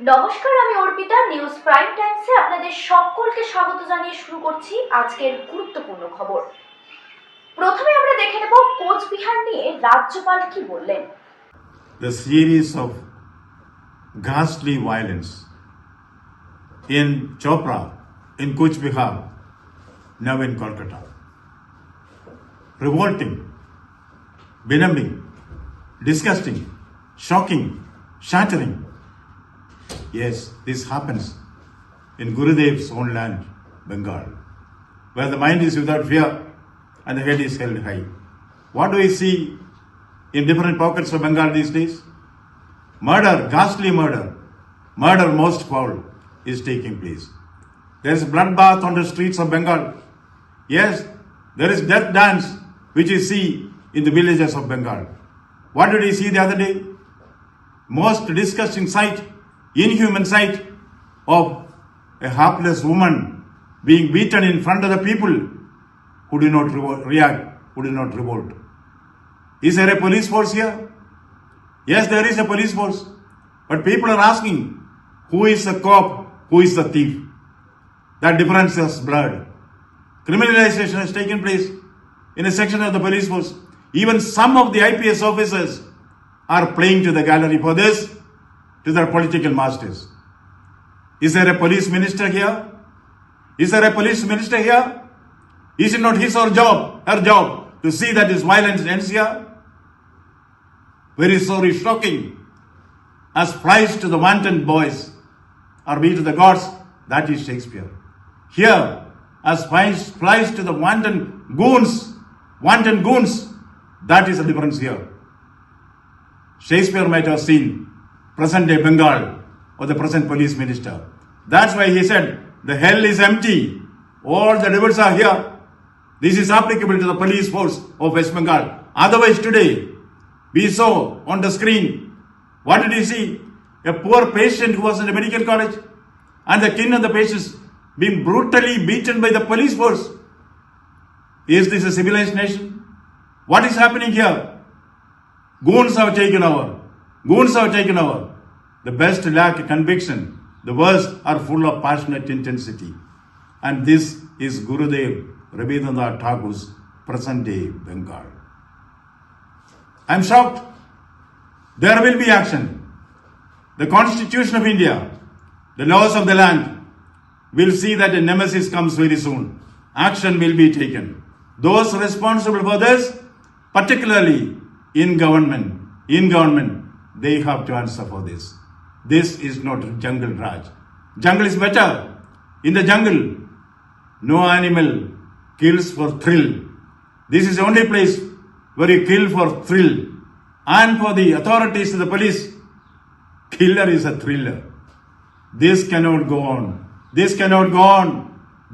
নমস্কার, আমি Arpita. News prime টাইমসে আপনাদের সকলকে স্বাগত জানিয়ে শুরু করছি আজকের গুরুত্বপূর্ণ খবর। প্রথমে আমরা দেখে নেব কোচবিহার নিয়ে রাজ্যপাল কি বললেন। The series of ghastly violence in Chopra, in Kuch Bihar, now in Kolkata. Revolting, benumbing, disgusting, shocking, shattering. Yes, this happens in Gurudev's own land, Bengal, where the mind is without fear and the head is held high. What do we see in different pockets of Bengal these days? Murder, ghastly murder, murder most foul is taking place. There is bloodbath on the streets of Bengal. Yes, there is death dance which you see in the villages of Bengal. What did we see the other day? Most disgusting sight, inhuman sight of a hapless woman being beaten in front of the people who did not react, who did not revolt. Is there a police force here? Yes, there is a police force. But people are asking, who is the cop, who is the thief? That difference is blurred. Criminalization has taken place in a section of the police force. Even some of the IPS officers are playing to the gallery for this, to their political masters. Is there a police minister here? Is there a police minister here? Is it not his or her job to see that this violence ends here? Very sorry, shocking. As flies to the wanton boys or be to the gods, that is Shakespeare. Here, as flies to the wanton goons, that is the difference here. Shakespeare might have seen present day Bengal or the present police minister. That's why he said, the hell is empty. All the devils are here. This is applicable to the police force of West Bengal. Otherwise today, we saw on the screen, what did you see? A poor patient who was in a medical college and the kin of the patients being brutally beaten by the police force. Is this a civilized nation? What is happening here? Goons have taken over. The best lack conviction. The worst are full of passionate intensity. And this is Gurudev Rabindranath Tagore's present day Bengal. I am shocked. There will be action. The Constitution of India, the laws of the land, will see that a nemesis comes very soon. Action will be taken. Those responsible for this, particularly in government, they have to answer for this. This is not jungle Raj. Jungle is better. In the jungle, no animal kills for thrill. This is the only place where you kill for thrill. And for the authorities, the police, killer is a thriller. This cannot go on.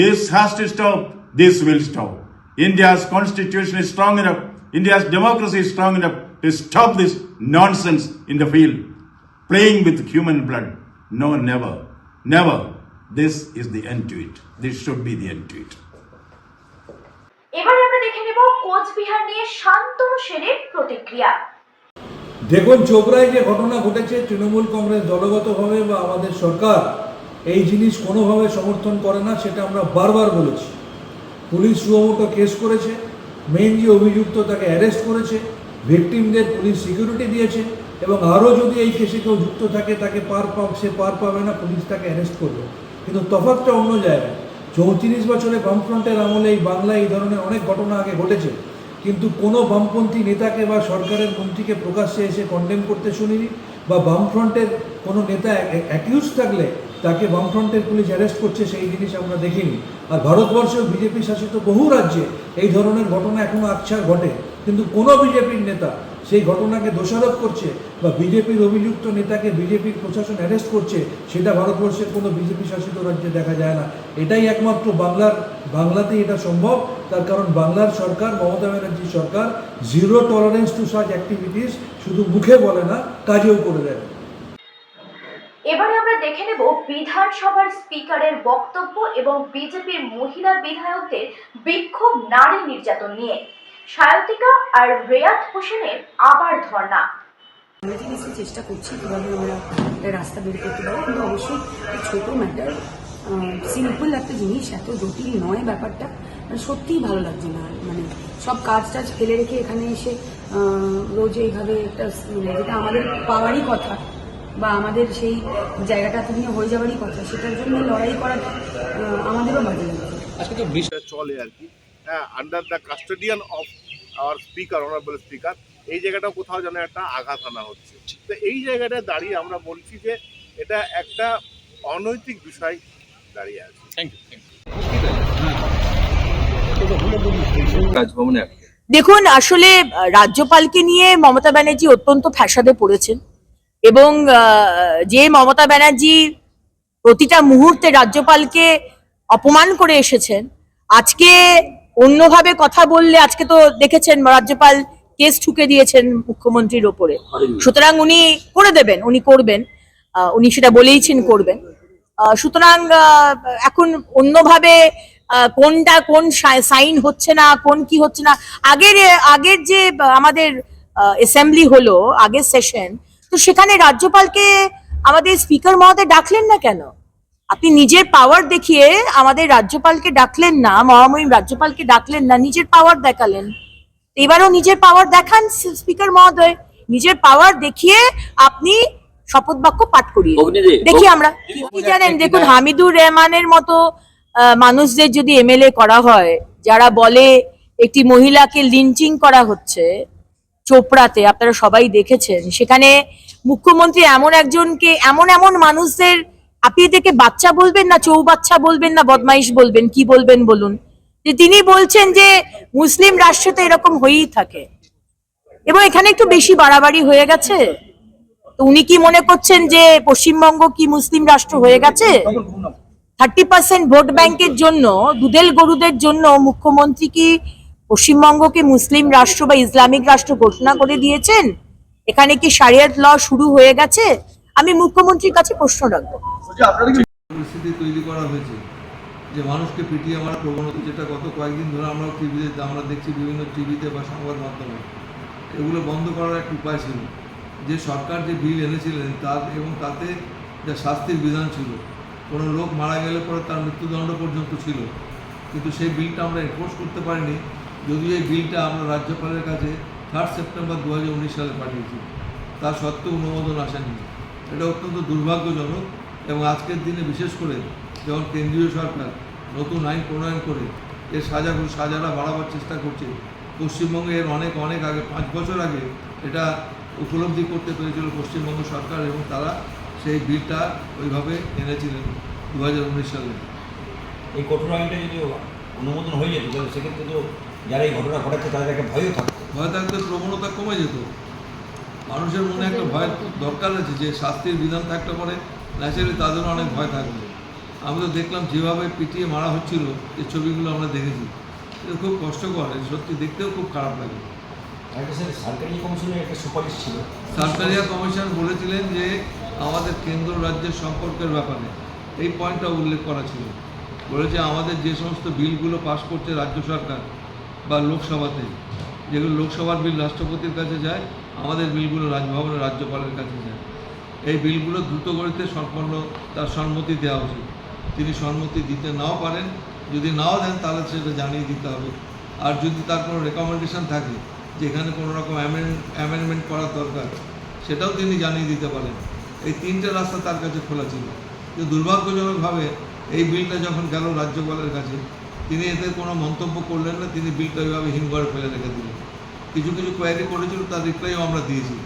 This has to stop. This will stop. India's constitution is strong enough. India's democracy is strong enough to stop this nonsense in the field. Playing with human blood. No, never. This is the end to it. This should be the end to it. এবারে আমরা দেখে নেব কোচবিহার নিয়ে শান্তনু সেনের প্রতিক্রিয়া। দেখুন, চোপড়ায় যে ঘটনা ঘটেছে, তৃণমূল কংগ্রেস দলগতভাবে বা আমাদের সরকার এই জিনিস কোনোভাবে সমর্থন করে না, সেটা আমরা বারবার বলেছি। পুলিশ সুমোটো কেস করেছে, মেইন যে অভিযুক্ত তাকে অ্যারেস্ট করেছে, ভিকটিমদের পুলিশ সিকিউরিটি দিয়েছে এবং আরও যদি এই কেসে কেউ যুক্ত থাকে তাকে সে পার পাবে না, পুলিশ তাকে অ্যারেস্ট করবে। কিন্তু তফাৎটা অন্য জায়গায়। 34 বছরে বামফ্রন্টের আমলে এই বাংলায় এই ধরনের অনেক ঘটনা আগে ঘটেছে, কিন্তু কোনো বামপন্থী নেতাকে বা সরকারের মন্ত্রীকে প্রকাশ্যে এসে কন্ডেম করতে শুনিনি, বা বামফ্রন্টের কোনো নেতা অ্যাকিউজ থাকলে তাকে বামফ্রন্টের পুলিশ অ্যারেস্ট করছে, সেই জিনিস আমরা দেখিনি। আর ভারতবর্ষেও বিজেপি শাসিত বহু রাজ্যে এই ধরনের ঘটনা এখনও আকছার ঘটে, কিন্তু কোনো বিজেপির নেতা সেই ঘটনাকে দোষারোপ করছে বা বিজেপির অভিযুক্ত নেতাকে বিজেপির প্রশাসন অ্যারেস্ট করছে, সেটা ভারতবর্ষের কোনো বিজেপি শাসিত রাজ্যে দেখা যায় না। এটাই একমাত্র বাংলাতেই এটা সম্ভব। তার কারণ বাংলার সরকার, মমতা ব্যানার্জির সরকার, zero tolerance to such activities শুধু মুখে বলে না, কাজেও করে দেয়। এবারে আমরা দেখে নেব বিধানসভার স্পিকারের বক্তব্য এবং বিজেপির মহিলা বিধায়কদের বিক্ষোভ নারী নির্যাতন নিয়ে। সায়ন্তিকা আর রেয়াত হোসেনের আবার ধর্ণা। কমিটিনিসে চেষ্টা করছি কীভাবে আমরা একটা রাস্তা বের করতে পারবো, কিন্তু অবশ্যই ছোটো ম্যাটার, সিম্পল একটা জিনিস, এত জটিল নয় ব্যাপারটা। মানে সত্যিই ভালো লাগছে না, মানে সব কাজ টাজ ফেলে রেখে এখানে এসে রোজ এইভাবে একটা যেটা আমাদের পাওয়ারই কথা বা আমাদের সেই জায়গাটা নিয়ে হয়ে যাওয়ারই কথা, সেটার জন্য লড়াই করাটা আমাদেরও বাজে লাগছে। আজকে তো চলে আর কি, হ্যাঁ, under the custodian of our speaker, honourable speaker, এই জায়গাটা কোথাও যেন একটা আঘাত আনা হচ্ছে। তো এই জায়গাটায় দাঁড়িয়ে আমরা বলছি যে এটা একটা অনৈতিক বিষয় দাঁড়িয়ে আছে। দেখুন, আসলে রাজ্যপালকে নিয়ে মমতা ব্যানার্জি অত্যন্ত ফ্যাসাদে পড়েছেন এবং যে মমতা ব্যানার্জি প্রতিটা মুহূর্তে রাজ্যপালকে অপমান করে এসেছেন, আজকে অন্যভাবে কথা বললে, আজকে তো দেখেছেন রাজ্যপাল কেস ঠুকে দিয়েছেন মুখ্যমন্ত্রীর ওপরে, সুতরাং উনি করে দেবেন, উনি করবেন, উনি সেটা বলেইছেন করবেন। সুতরাং এখন অন্যভাবে কোনটা কোন সাইন হচ্ছে না, কোন কি হচ্ছে না, আগের যে আমাদের অ্যাসেম্বলি হলো, আগের সেশন, তো সেখানে রাজ্যপালকে আমাদের স্পিকার মহোদয় ডাকলেন না কেন? আপনি নিজের পাওয়ার দেখিয়ে আমাদের রাজ্যপালকে ডাকলেন না, মহামহিম রাজ্যপালকে ডাকলেন না, নিজের পাওয়ার দেখালেন। এবারও নিজের পাওয়ার দেখান স্পিকার মহোদয়, নিজের পাওয়ার দেখিয়ে আপনি শপথ বাক্য পাঠ করিয়ে দেখি আমরা কি জানেন। দেখুন, হামিদুর রহমানের মতো মানুষদের যদি এমএলএ করা হয়, যারা বলে একটি মহিলাকে লিঞ্চিং করা হচ্ছে চোপড়াতে, আপনারা সবাই দেখেছেন, সেখানে মুখ্যমন্ত্রী এমন একজনকে, এমন মানুষদের আপনি এদেরকে বাচ্চা বলবেন না, চৌবাচ্চা বলবেন না, বদমাইশ বলবেন, কি বলবেন বলুন? যে তিনি বলছেন যে মুসলিম রাষ্ট্রে তো এরকম হয়েই থাকে, এবং এখানে একটু বেশি বাড়াবাড়ি হয়ে গেছে। তো উনি কি মনে করছেন যে পশ্চিমবঙ্গ কি মুসলিম রাষ্ট্র হয়ে গেছে? 30% ভোট ব্যাংকের জন্য, দুধেল গরুদের জন্য মুখ্যমন্ত্রী কি পশ্চিমবঙ্গকে মুসলিম রাষ্ট্র বা ইসলামিক রাষ্ট্র ঘোষণা করে দিয়েছেন? এখানে কি শরিয়ত ল শুরু হয়ে গেছে? আমি মুখ্যমন্ত্রীর কাছে প্রশ্ন রাখবো। পরিস্থিতি তৈরি করা হয়েছে যে মানুষকে পিটিয়ে মারা প্রবণতা, যেটা গত কয়েকদিন ধরে আমরা দেখছি বিভিন্ন টিভিতে বা সংবাদ মাধ্যমে, এগুলো বন্ধ করার একটা উপায় ছিল যে সরকার যে বিল এনেছিলেন তার, এবং তাতে যা শাস্তির বিধান ছিল, কোনো লোক মারা গেলে পরে তার মৃত্যুদণ্ড পর্যন্ত ছিল, কিন্তু সেই বিলটা আমরা এনফোর্স করতে পারিনি, যদিও এই বিলটা আমরা রাজ্যপালের কাছে 3 সেপ্টেম্বর 2019 সালে পাঠিয়েছি, তা সত্ত্বেও অনুমোদন আসেনি। এটা অত্যন্ত দুর্ভাগ্যজনক, এবং আজকের দিনে বিশেষ করে যখন কেন্দ্রীয় সরকার নতুন আইন প্রণয়ন করে এর সাজাটা বাড়াবার চেষ্টা করছে, পশ্চিমবঙ্গে এর অনেক আগে, 5 বছর আগে এটা উপলব্ধি করতে পেরেছিল পশ্চিমবঙ্গ সরকার, এবং তারা সেই বিলটা ওইভাবে এনেছিলেন 2019 সালে। এই কঠোর আইনটা যদি অনুমোদন হয়ে যেত, তাহলে সেক্ষেত্রে তো যারা এই ঘটনা ঘটাচ্ছে তাদের একটা ভয়ও থাকতো, প্রবণতা কমে যেত। মানুষের মনে একটা ভয় দরকার আছে, যে শাস্তির বিধান থাকলে পরে ন্যাচারালি তাদেরও অনেক ভয় থাকবে। আমি তো দেখলাম যেভাবে পিটিয়ে মারা হচ্ছিল, এই ছবিগুলো আমরা দেখেছি, এটা খুব কষ্টকর, সত্যি দেখতেও খুব খারাপ লাগে। সরকারি কমিশনের একটা সুপারিশ ছিল, সরকারিয়া কমিশন বলেছিলেন যে আমাদের কেন্দ্র রাজ্যের সম্পর্কের ব্যাপারে এই পয়েন্টটা উল্লেখ করা ছিল। বলেছে আমাদের যে সমস্ত বিলগুলো পাস করছে রাজ্য সরকার বা লোকসভাতে, যেগুলো লোকসভার বিল রাষ্ট্রপতির কাছে যায়, আমাদের বিলগুলো রাজভবনের রাজ্যপালের কাছে যায়। এই বিলগুলো দ্রুত গতিতে সম্পন্ন তার সম্মতি দেওয়া উচিত। তিনি সম্মতি দিতে নাও পারেন, যদি নাও দেন তাহলে সেটা জানিয়ে দিতে হবে। আর যদি তার কোনো রেকমেন্ডেশন থাকে যেখানে কোনো রকম অ্যামেন্ডমেন্ট করার দরকার, সেটাও তিনি জানিয়ে দিতে পারেন। এই 3টে রাস্তা তার কাছে খোলা ছিল। কিন্তু দুর্ভাগ্যজনকভাবে এই বিলটা যখন গেল রাজ্যপালের কাছে, তিনি এতে কোনো মন্তব্য করলেন না, তিনি বিলটা ওইভাবে হিমঘরে ফেলে রেখে দিলেন। কিছু কোয়ারি করেছিল, তার রিপ্লাইও আমরা দিয়েছি।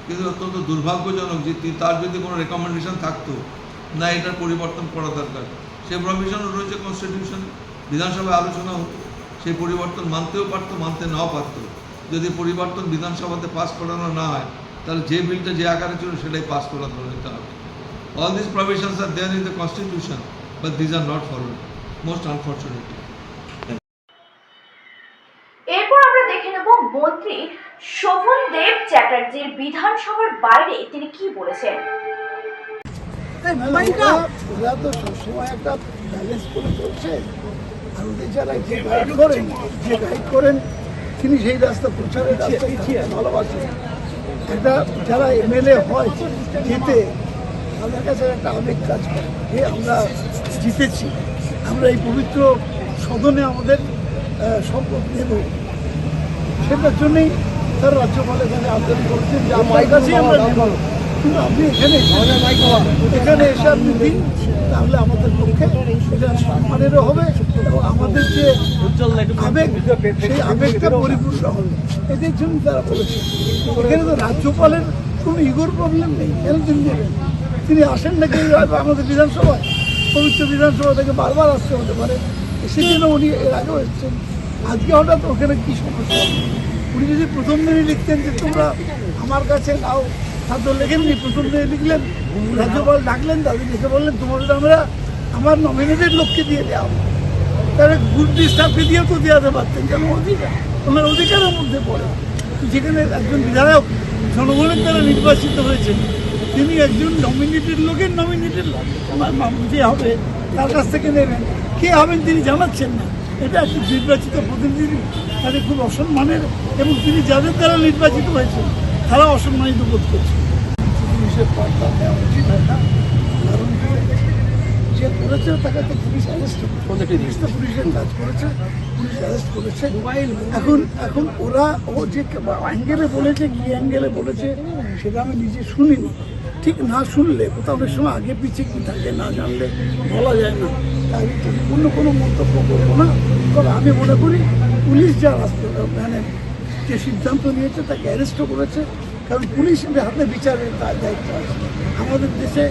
কিন্তু অত্যন্ত দুর্ভাগ্যজনক যে তার যদি কোনো রেকমেন্ডেশন থাকতো না এটার পরিবর্তন করা দরকার, সে প্রভিশনও রয়েছে কনস্টিটিউশন, বিধানসভায় আলোচনা হতো, সেই পরিবর্তন মানতেও পারতো, মানতে নাও পারতো। যদি পরিবর্তন বিধানসভাতে পাস করানো না হয়, তাহলে যে বিলটা যে আকারে ছিল সেটাই পাস করা ধরে নিতে হবে। All this provisions are there in the constitution, but this are not followed, most unfortunately. এরপর আমরা দেখে নেব মন্ত্রী শোভনদেব চ্যাটার্জির বিধানসভার বাইরে তিনি কি বলেছেন। ওরা তো সবসময় একটা ব্যালেন্স করে চলছে, আর ওদের যারা যে গাইড করেন তিনি সেই রাস্তা প্রচারের রাস্তা ভালোবাসেন। একটা যারা এমএলএ হয় যেতে তাদের কাছে একটা আবেগ কাজ করে যে আমরা জিতেছি, আমরা এই পবিত্র সদনে আমাদের শপথ নেব। সেটার জন্যই তার রাজ্যপালের কাছে আবেদন করছেন যে আমার কাছেই আমরা নেব, কিন্তু আপনি এখানে এসে আপনি দিন, তাহলে আমাদের পক্ষে এটা সম্মানেরও হবে এবং আমাদের যে আবেগ সেই আবেগটা পরিপূর্ণ হবে। এদের জন্য তারা বলেছে এখানে তো রাজ্যপালের কোনো ইগোর প্রবলেম নেই, কেন তিনি নেবেন? তিনি আসেন নাকি আমাদের বিধানসভায়, পবিত্র বিধানসভা থেকে বারবার আসতে হতে পারে, সেজন্য উনি এর আগেও এসেছেন। আজকে হঠাৎ ওখানে কী সমস্যা? উনি যদি প্রথম দিনই লিখতেন যে তোমরা আমার কাছে নাও, তা তো লেখেননি। প্রথম দিনে লিখলেন, রাজ্যপাল ডাকলেন, তাদের লিখে বললেন তোমাদের আমরা আমার নমিনেটেড লোককে দিয়ে দেওয়া, তাহলে গ্রুপ স্টাফকে দিয়েও তো দেওয়াতে পারতেন, কেন অধিকার ওনার অধিকারের মধ্যে পড়ে। যেখানে একজন বিধায়ক জনগণের দ্বারা নির্বাচিত হয়েছেন, তিনি একজন নমিনেটেড লোকের নমিনেটেড লোক যে হবে তার কাছ থেকে নেবেন, কে হবেন তিনি জানাচ্ছেন না। এটা একটি নির্বাচিত প্রতিনিধি, তাদের খুব অসম্মানের, এবং তিনি যাদের দ্বারা নির্বাচিত হয়েছেন তারা অসম্মানিত বোধ করছে। পুলিশের পাল্টা নেওয়া উচিত হয় না, কারণ যে করেছে তাকে তো পুলিশ অ্যারেস্ট করেছে, পুলিশের কাজ করেছে, পুলিশ অ্যারেস্ট করেছে। এখন ওরা ও যে অ্যাঙ্গেলে বলেছে, কি অ্যাঙ্গেলে বলেছে সেটা আমি নিজে শুনিনি। ঠিক না শুনলে কোথাও অনেক সময় আগে পিছিয়ে কী থাকে না জানলে বলা যায় না, তাই পরিপূর্ণ কোনো মন্তব্য করবো না। তবে আমি মনে করি পুলিশ যা মানে যে সিদ্ধান্ত নিয়েছে তাকে অ্যারেস্টও করেছে, কারণ পুলিশের হাতে বিচারের দায়িত্ব আছে। আমাদের দেশে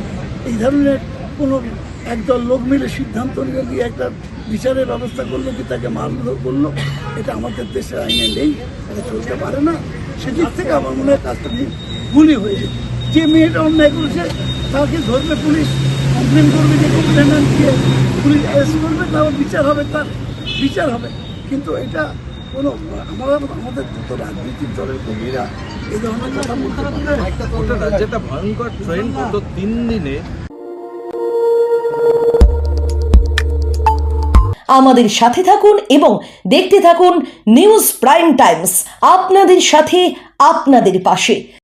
এই ধরনের কোনো একদল লোক মিলে সিদ্ধান্ত নিয়ে একটা বিচারের ব্যবস্থা করলো, কি তাকে মারধর করলো, এটা আমাদের দেশের আইনে নেই, এটা চলতে পারে না। সেদিক থেকে আমার মনে হয় কাজটা ভুলই হয়েছে। যে মেয়েটা অন্যায় করেছে তাকে ধরবে পুলিশ, কমপ্লেন করবে, যে কমপ্লেন দিয়ে পুলিশ অ্যারেস্ট করবে, তারপর বিচার হবে, তার বিচার হবে। কিন্তু এটা কোনো আমাদের দুটো রাজনৈতিক দলের কর্মীরা এই ধরনের কথা বলতে পারে। যেটা ভয়ঙ্কর ট্রেন গত 3 দিনে আমাদের সাথে থাকুন এবং দেখতে থাকুন নিউজ প্রাইম টাইমস, আপনাদের সাথে আপনাদের পাশে।